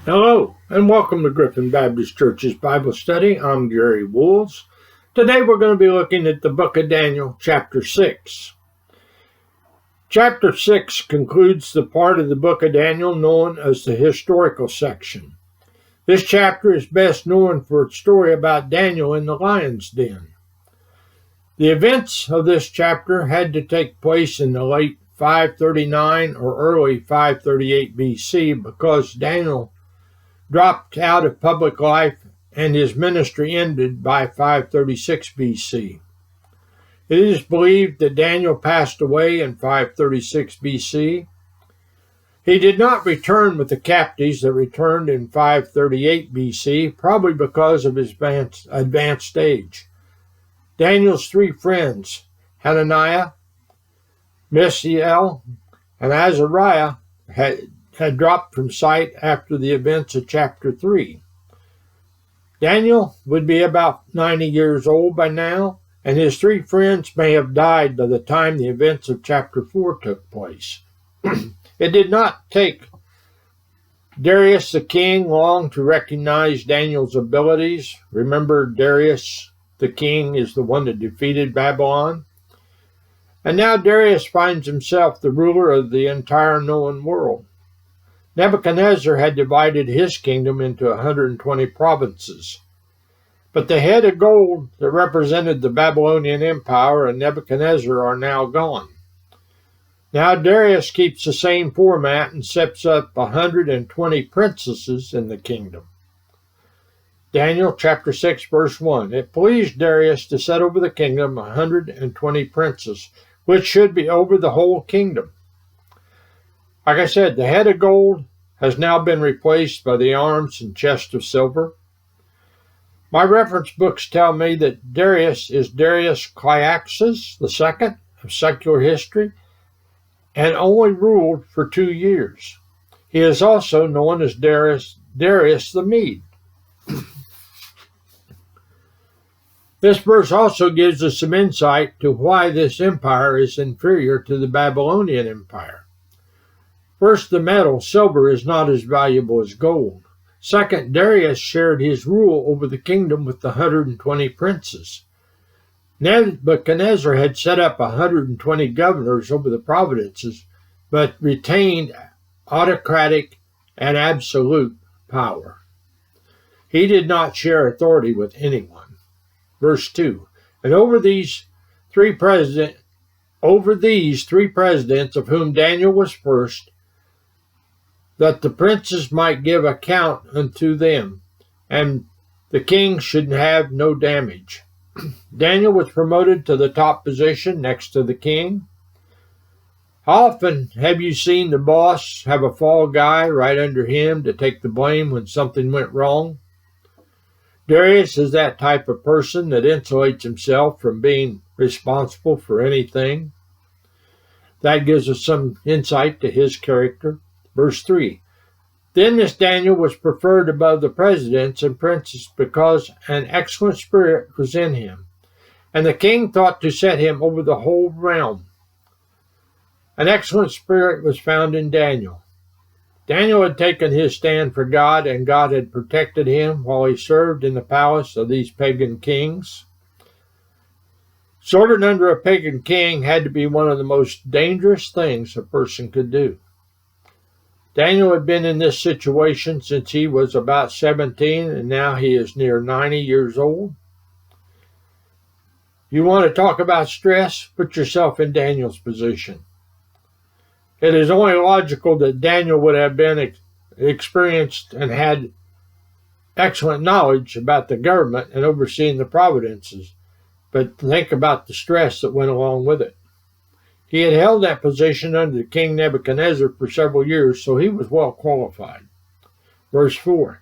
Hello, and welcome to Griffin Baptist Church's Bible Study. I'm Gary Wools. Today we're going to be looking at the book of Daniel, chapter 6. Chapter 6 concludes the part of the book of Daniel known as the historical section. This chapter is best known for its story about Daniel in the lion's den. The events of this chapter had to take place in the late 539 or early 538 BC because Daniel dropped out of public life and his ministry ended by 536 BC. It is believed that Daniel passed away in 536 BC. He did not return with the captives that returned in 538 BC, probably because of his advanced age. Daniel's three friends, Hananiah, Mishael, and Azariah, had dropped from sight after the events of chapter 3. Daniel would be about 90 years old by now, and his three friends may have died by the time the events of chapter 4 took place. It did not take Darius the king long to recognize Daniel's abilities. Remember, Darius the king is the one that defeated Babylon. And now Darius finds himself the ruler of the entire known world. Nebuchadnezzar had divided his kingdom into 120 provinces. But the head of gold that represented the Babylonian Empire and Nebuchadnezzar are now gone. Now Darius keeps the same format and sets up 120 princesses in the kingdom. Daniel chapter 6 verse 1. It pleased Darius to set over the kingdom 120 princes, which should be over the whole kingdom. Like I said, the head of gold has now been replaced by the arms and chest of silver. My reference books tell me that Darius is Darius Cyaxus II of secular history and only ruled for 2 years. He is also known as Darius the Mede. This verse also gives us some insight to why this empire is inferior to the Babylonian Empire. First, the metal, silver, is not as valuable as gold. Second, Darius shared his rule over the kingdom with the 120 princes. Nebuchadnezzar had set up 120 governors over the provinces, but retained autocratic and absolute power. He did not share authority with anyone. Verse 2, and over these three presidents, of whom Daniel was first, that the princes might give account unto them, and the king should have no damage. Daniel was promoted to the top position next to the king. How often have you seen the boss have a fall guy right under him to take the blame when something went wrong? Darius is that type of person that insulates himself from being responsible for anything. That gives us some insight to his character. Verse 3, then this Daniel was preferred above the presidents and princes because an excellent spirit was in him, and the king thought to set him over the whole realm. An excellent spirit was found in Daniel. Daniel had taken his stand for God, and God had protected him while he served in the palace of these pagan kings. Serving under a pagan king had to be one of the most dangerous things a person could do. Daniel had been in this situation since he was about 17, and now he is near 90 years old. You want to talk about stress? Put yourself in Daniel's position. It is only logical that Daniel would have been experienced and had excellent knowledge about the government and overseeing the provinces, but think about the stress that went along with it. He had held that position under King Nebuchadnezzar for several years, so he was well qualified. Verse 4,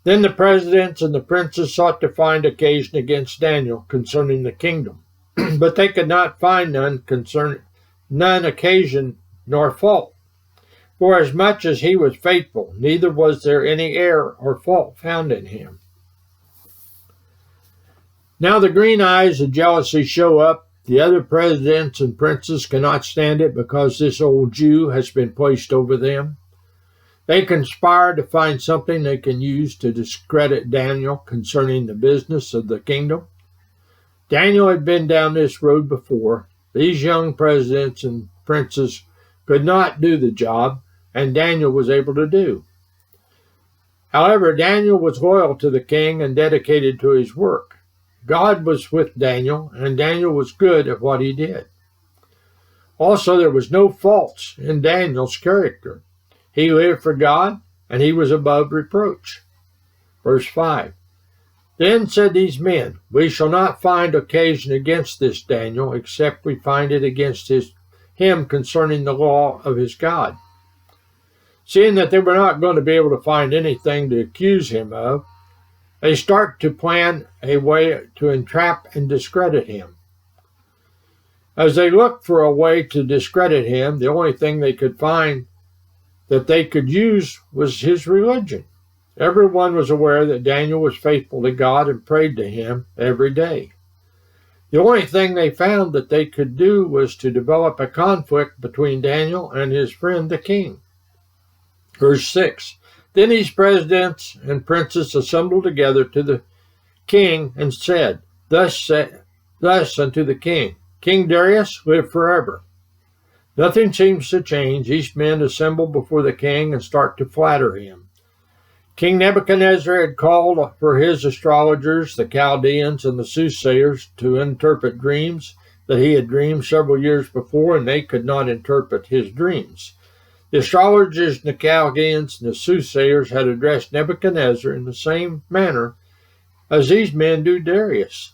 then the presidents and the princes sought to find occasion against Daniel concerning the kingdom, but they could not find none occasion nor fault. For as much as he was faithful, neither was there any error or fault found in him. Now the green eyes of jealousy show up. The other presidents and princes cannot stand it because this old Jew has been placed over them. They conspire to find something they can use to discredit Daniel concerning the business of the kingdom. Daniel had been down this road before. These young presidents and princes could not do the job, and Daniel was able to do. However, Daniel was loyal to the king and dedicated to his work. God was with Daniel, and Daniel was good at what he did. Also, there was no faults in Daniel's character. He lived for God, and he was above reproach. Verse 5. Then said these men, We shall not find occasion against this Daniel, except we find it against him concerning the law of his God. Seeing that they were not going to be able to find anything to accuse him of, they start to plan a way to entrap and discredit him. As they looked for a way to discredit him, the only thing they could find that they could use was his religion. Everyone was aware that Daniel was faithful to God and prayed to him every day. The only thing they found that they could do was to develop a conflict between Daniel and his friend the king. Verse 6. Then these presidents and princes assembled together to the king and said, Thus unto the king, King Darius, live forever. Nothing seems to change. Each man assembled before the king and start to flatter him. King Nebuchadnezzar had called for his astrologers, the Chaldeans, and the soothsayers to interpret dreams that he had dreamed several years before, and they could not interpret his dreams. The astrologers, the Chaldeans, and the soothsayers had addressed Nebuchadnezzar in the same manner as these men do Darius.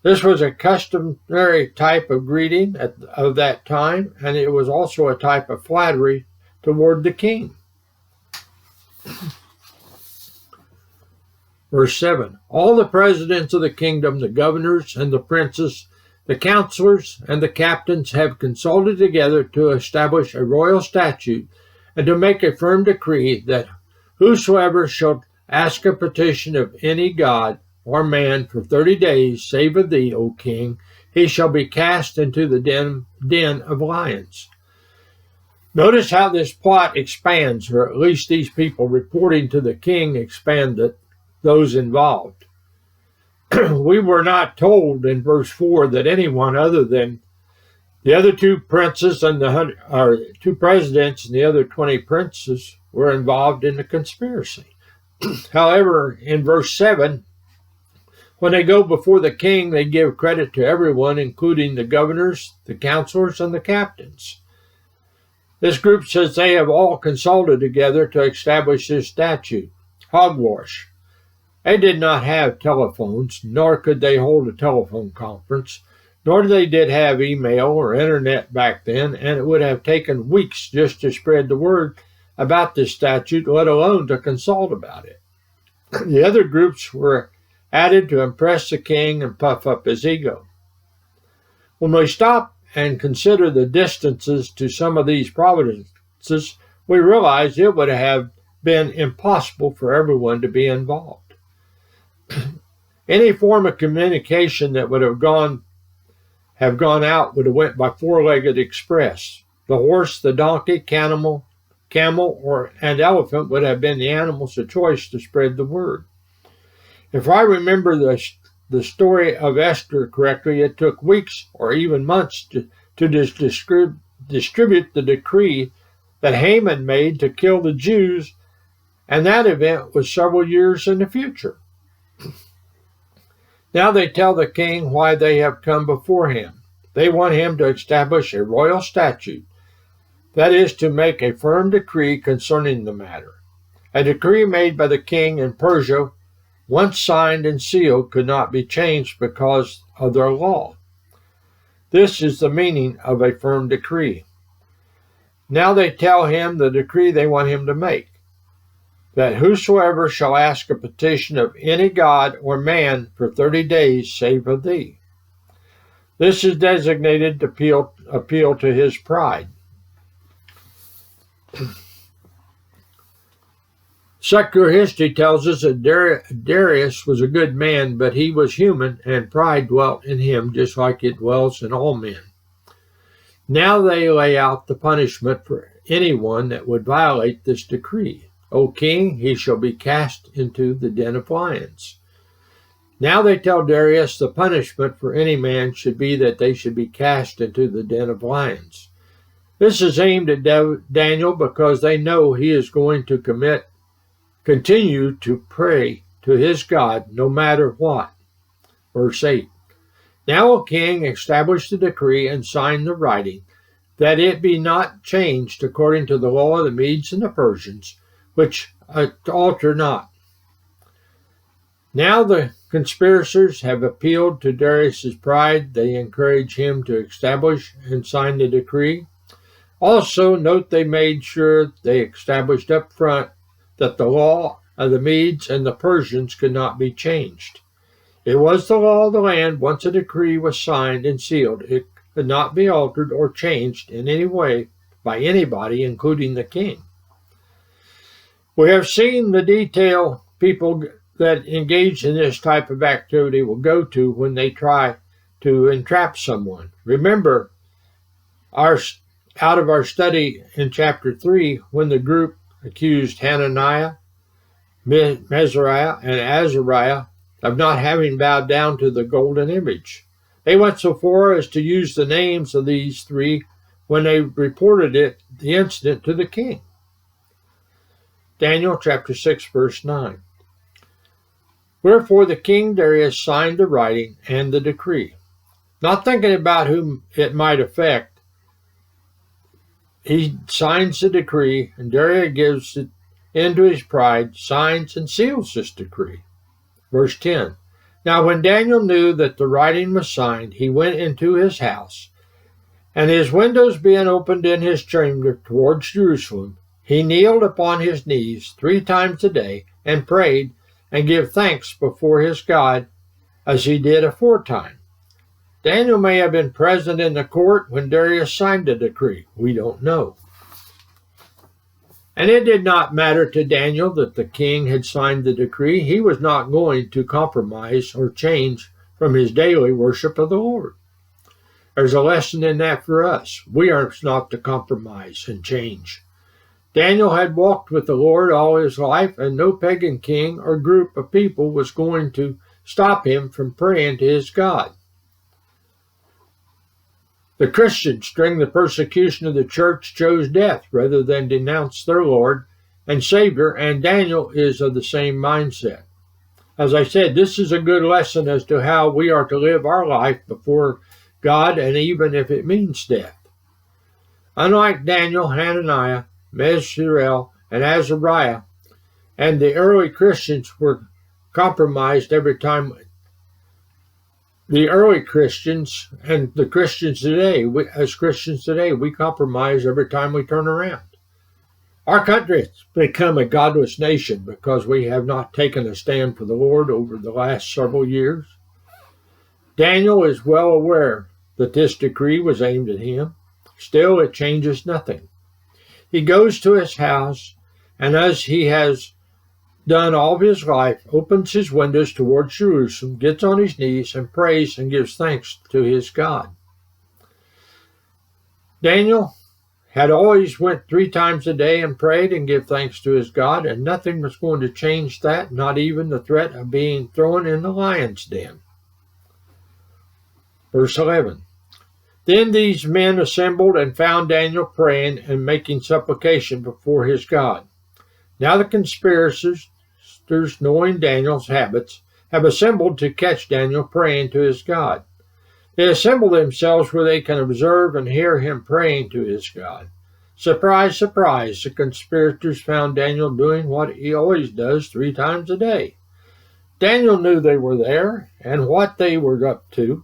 This was a customary type of greeting of that time, and it was also a type of flattery toward the king. Verse 7, All the presidents of the kingdom, the governors and the princes, the counselors and the captains have consulted together to establish a royal statute and to make a firm decree that whosoever shall ask a petition of any god or man for 30 days, save of thee, O king, he shall be cast into the den of lions. Notice how this plot expands, or at least these people reporting to the king expanded those involved. We were not told in verse 4 that anyone other than the other two princes and the two presidents and the other 20 princes were involved in the conspiracy. However, in verse 7, when they go before the king, they give credit to everyone, including the governors, the counselors, and the captains. This group says they have all consulted together to establish this statute. Hogwash. They did not have telephones, nor could they hold a telephone conference, nor did they have email or internet back then, and it would have taken weeks just to spread the word about this statute, let alone to consult about it. The other groups were added to impress the king and puff up his ego. When we stop and consider the distances to some of these provinces, we realize it would have been impossible for everyone to be involved. Any form of communication that would have gone out would have went by four-legged express. The horse, the donkey, camel, and elephant would have been the animals of choice to spread the word. If I remember the story of Esther correctly, it took weeks or even months to distribute the decree that Haman made to kill the Jews, and that event was several years in the future. Now they tell the king why they have come before him. They want him to establish a royal statute, that is, to make a firm decree concerning the matter. A decree made by the king in Persia, once signed and sealed, could not be changed because of their law. This is the meaning of a firm decree. Now they tell him the decree they want him to make, that whosoever shall ask a petition of any god or man for 30 days, save of thee. This is designated to appeal to his pride. Secular history tells us that Darius was a good man, but he was human, and pride dwelt in him just like it dwells in all men. Now they lay out the punishment for anyone that would violate this decree. O king, he shall be cast into the den of lions. Now they tell Darius the punishment for any man should be that they should be cast into the den of lions. This is aimed at Daniel because they know he is going to continue to pray to his God no matter what. Verse 8. Now, O king, establish the decree and sign the writing, that it be not changed according to the law of the Medes and the Persians, which alter not. Now the conspirators have appealed to Darius's pride. They encourage him to establish and sign the decree. Also, note they made sure they established up front that the law of the Medes and the Persians could not be changed. It was the law of the land. Once a decree was signed and sealed, it could not be altered or changed in any way by anybody, including the king. We have seen the detail people that engage in this type of activity will go to when they try to entrap someone. Remember, out of our study in chapter 3, when the group accused Hananiah, Mishael, and Azariah of not having bowed down to the golden image. They went so far as to use the names of these three when they reported the incident to the king. Daniel chapter 6, verse 9. Wherefore the king Darius signed the writing and the decree. Not thinking about whom it might affect, he signs the decree, and Darius gives it into his pride, signs and seals this decree. Verse 10. Now when Daniel knew that the writing was signed, he went into his house, and his windows being opened in his chamber towards Jerusalem, he kneeled upon his knees 3 times a day, and prayed, and gave thanks before his God, as he did aforetime. Daniel may have been present in the court when Darius signed the decree. We don't know. And it did not matter to Daniel that the king had signed the decree. He was not going to compromise or change from his daily worship of the Lord. There's a lesson in that for us. We are not to compromise and change. Daniel had walked with the Lord all his life, and no pagan king or group of people was going to stop him from praying to his God. The Christians during the persecution of the church chose death rather than denounce their Lord and Savior, and Daniel is of the same mindset. As I said, this is a good lesson as to how we are to live our life before God, and even if it means death. Unlike Daniel, Hananiah, Mishael, and Azariah, and the early Christians were compromised every time. The early Christians and the Christians today, as Christians today, we compromise every time we turn around. Our country has become a godless nation because we have not taken a stand for the Lord over the last several years. Daniel is well aware that this decree was aimed at him. Still, it changes nothing. He goes to his house, and as he has done all of his life, opens his windows towards Jerusalem, gets on his knees, and prays and gives thanks to his God. Daniel had always went 3 times a day and prayed and gave thanks to his God, and nothing was going to change that, not even the threat of being thrown in the lion's den. Verse 11. Then these men assembled and found Daniel praying and making supplication before his God. Now the conspirators, knowing Daniel's habits, have assembled to catch Daniel praying to his God. They assemble themselves where they can observe and hear him praying to his God. Surprise, surprise, the conspirators found Daniel doing what he always does 3 times a day. Daniel knew they were there and what they were up to.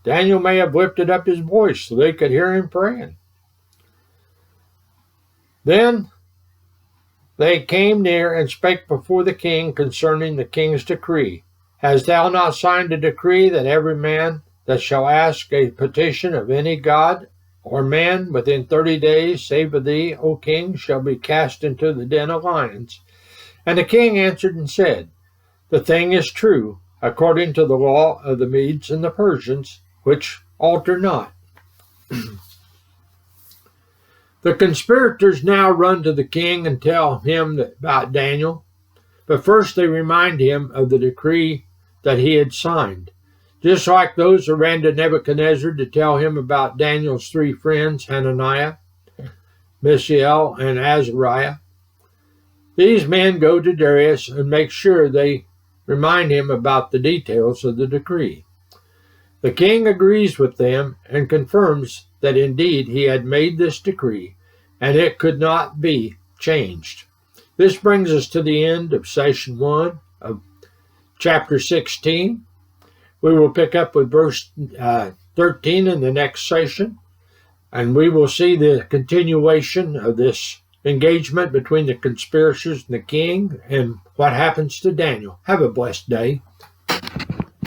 Daniel may have lifted up his voice so they could hear him praying. Then they came near and spake before the king concerning the king's decree. Hast thou not signed a decree that every man that shall ask a petition of any god or man within 30 days, save of thee, O king, shall be cast into the den of lions? And the king answered and said, The thing is true, according to the law of the Medes and the Persians, which alter not. The conspirators now run to the king and tell him about Daniel, but first they remind him of the decree that he had signed. Just like those who ran to Nebuchadnezzar to tell him about Daniel's three friends, Hananiah, Mishael, and Azariah. These men go to Darius and make sure they remind him about the details of the decree. The king agrees with them and confirms that indeed he had made this decree and it could not be changed. This brings us to the end of session 1 of chapter 16. We will pick up with verse 13 in the next session, and we will see the continuation of this engagement between the conspirators and the king and what happens to Daniel. Have a blessed day.